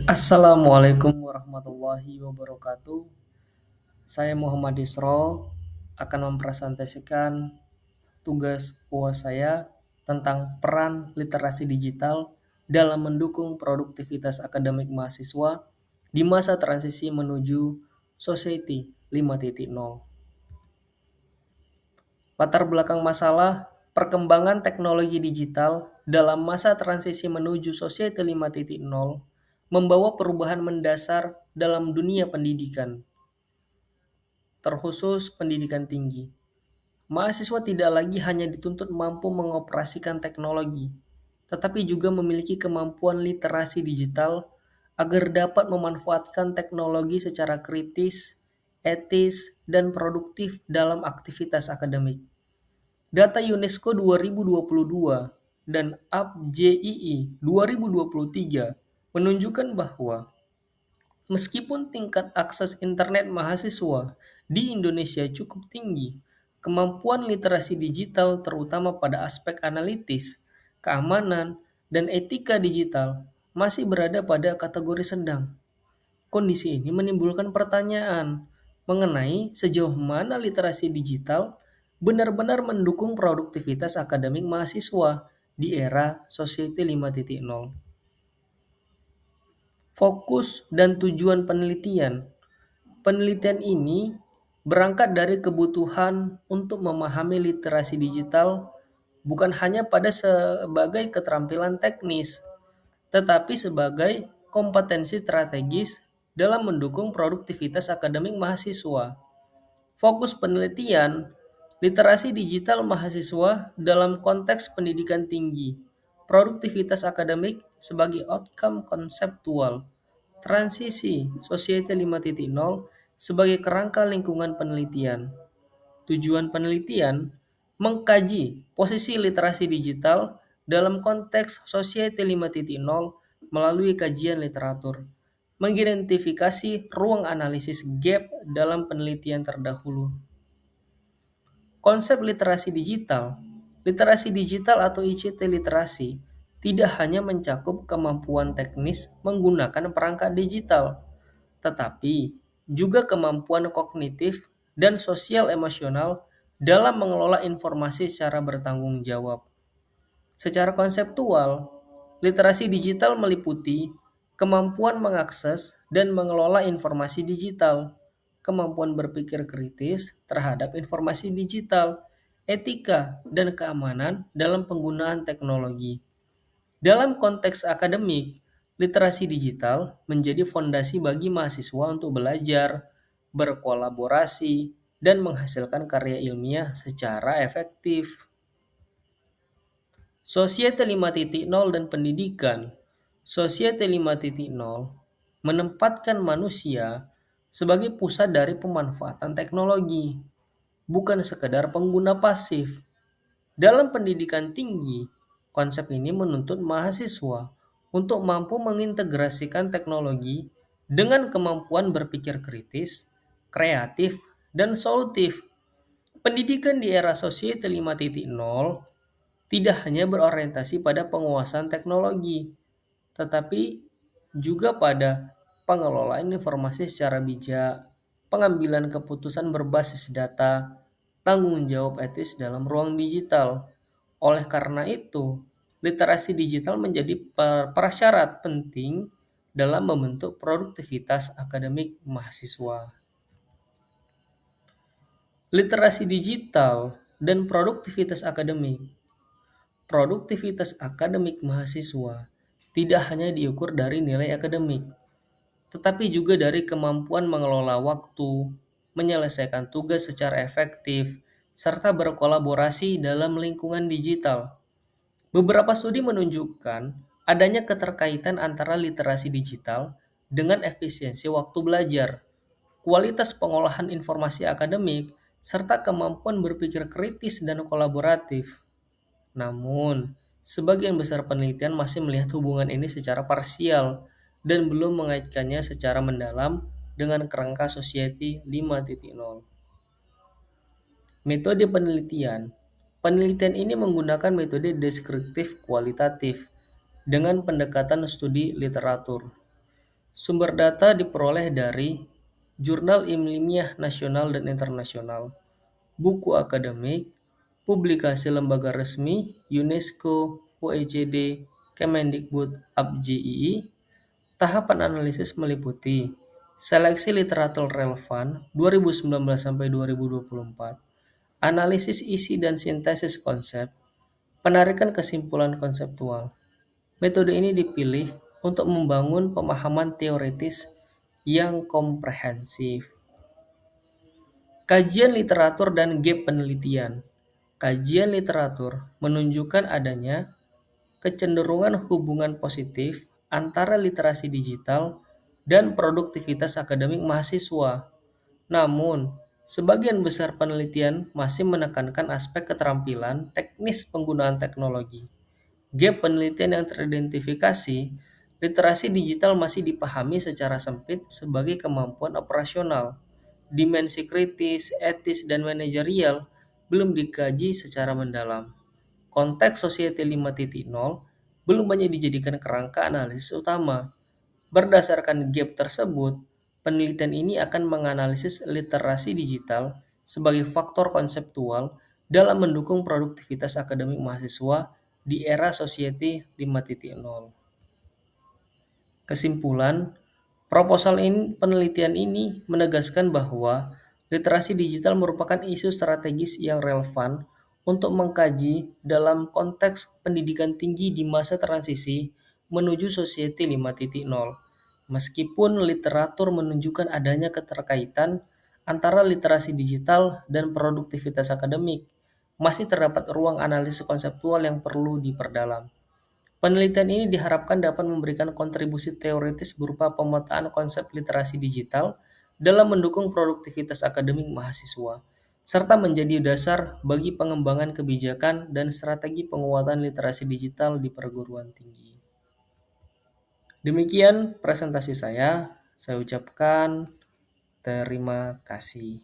Assalamualaikum warahmatullahi wabarakatuh. Saya Muhammad Yusro akan mempresentasikan tugas UAS saya tentang peran literasi digital dalam mendukung produktivitas akademik mahasiswa di masa transisi menuju Society 5.0. Latar belakang masalah perkembangan teknologi digital dalam masa transisi menuju Society 5.0 membawa perubahan mendasar dalam dunia pendidikan, terkhusus pendidikan tinggi. Mahasiswa tidak lagi hanya dituntut mampu mengoperasikan teknologi, tetapi juga memiliki kemampuan literasi digital agar dapat memanfaatkan teknologi secara kritis, etis, dan produktif dalam aktivitas akademik. Data UNESCO 2022 dan UPJII 2023 menunjukkan bahwa meskipun tingkat akses internet mahasiswa di Indonesia cukup tinggi, kemampuan literasi digital terutama pada aspek analitis, keamanan, dan etika digital masih berada pada kategori sedang. Kondisi ini menimbulkan pertanyaan mengenai sejauh mana literasi digital benar-benar mendukung produktivitas akademik mahasiswa di era Society 5.0. Fokus dan tujuan penelitian. Penelitian ini berangkat dari kebutuhan untuk memahami literasi digital bukan hanya pada sebagai keterampilan teknis, tetapi sebagai kompetensi strategis dalam mendukung produktivitas akademik mahasiswa. Fokus penelitian, literasi digital mahasiswa dalam konteks pendidikan tinggi, produktivitas akademik sebagai outcome konseptual, transisi Society 5.0 sebagai kerangka lingkungan penelitian. Tujuan penelitian mengkaji posisi literasi digital dalam konteks Society 5.0 melalui kajian literatur, mengidentifikasi ruang analisis gap dalam penelitian terdahulu. Konsep literasi digital atau ICT literasi tidak hanya mencakup kemampuan teknis menggunakan perangkat digital, tetapi juga kemampuan kognitif dan sosial emosional dalam mengelola informasi secara bertanggung jawab. Secara konseptual, literasi digital meliputi kemampuan mengakses dan mengelola informasi digital, kemampuan berpikir kritis terhadap informasi digital, etika, dan keamanan dalam penggunaan teknologi. Dalam konteks akademik, literasi digital menjadi fondasi bagi mahasiswa untuk belajar, berkolaborasi, dan menghasilkan karya ilmiah secara efektif. Society 5.0 dan pendidikan. Society 5.0 menempatkan manusia sebagai pusat dari pemanfaatan teknologi, bukan sekedar pengguna pasif. Dalam pendidikan tinggi, konsep ini menuntut mahasiswa untuk mampu mengintegrasikan teknologi dengan kemampuan berpikir kritis, kreatif, dan solutif. Pendidikan di era Society 5.0 tidak hanya berorientasi pada penguasaan teknologi, tetapi juga pada pengelolaan informasi secara bijak, pengambilan keputusan berbasis data, tanggung jawab etis dalam ruang digital. Oleh karena itu, literasi digital menjadi prasyarat penting dalam membentuk produktivitas akademik mahasiswa. Literasi digital dan produktivitas akademik. Produktivitas akademik mahasiswa tidak hanya diukur dari nilai akademik, tetapi juga dari kemampuan mengelola waktu, menyelesaikan tugas secara efektif, serta berkolaborasi dalam lingkungan digital. Beberapa studi menunjukkan adanya keterkaitan antara literasi digital dengan efisiensi waktu belajar, kualitas pengolahan informasi akademik, serta kemampuan berpikir kritis dan kolaboratif. Namun, sebagian besar penelitian masih melihat hubungan ini secara parsial dan belum mengaitkannya secara mendalam dengan kerangka Society 5.0. Metode penelitian. Penelitian ini menggunakan metode deskriptif kualitatif dengan pendekatan studi literatur. Sumber data diperoleh dari jurnal ilmiah nasional dan internasional, buku akademik, publikasi lembaga resmi, UNESCO, OECD, Kemendikbud, APJII. Tahapan analisis meliputi seleksi literatur relevan 2019 sampai 2024, analisis isi dan sintesis konsep, penarikan kesimpulan konseptual. Metode ini dipilih untuk membangun pemahaman teoritis yang komprehensif. Kajian literatur dan gap penelitian. Kajian literatur menunjukkan adanya kecenderungan hubungan positif antara literasi digital dan produktivitas akademik mahasiswa. Namun, sebagian besar penelitian masih menekankan aspek keterampilan teknis penggunaan teknologi. Gap penelitian yang teridentifikasi, literasi digital masih dipahami secara sempit sebagai kemampuan operasional. Dimensi kritis, etis, dan manajerial belum dikaji secara mendalam. Konteks Society 5.0 belum banyak dijadikan kerangka analisis utama. Berdasarkan gap tersebut, penelitian ini akan menganalisis literasi digital sebagai faktor konseptual dalam mendukung produktivitas akademik mahasiswa di era Society 5.0. Kesimpulan, penelitian ini menegaskan bahwa literasi digital merupakan isu strategis yang relevan untuk mengkaji dalam konteks pendidikan tinggi di masa transisi menuju Society 5.0. Meskipun literatur menunjukkan adanya keterkaitan antara literasi digital dan produktivitas akademik, masih terdapat ruang analisis konseptual yang perlu diperdalam. Penelitian ini diharapkan dapat memberikan kontribusi teoritis berupa pemetaan konsep literasi digital dalam mendukung produktivitas akademik mahasiswa, serta menjadi dasar bagi pengembangan kebijakan dan strategi penguatan literasi digital di perguruan tinggi. Demikian presentasi saya ucapkan terima kasih.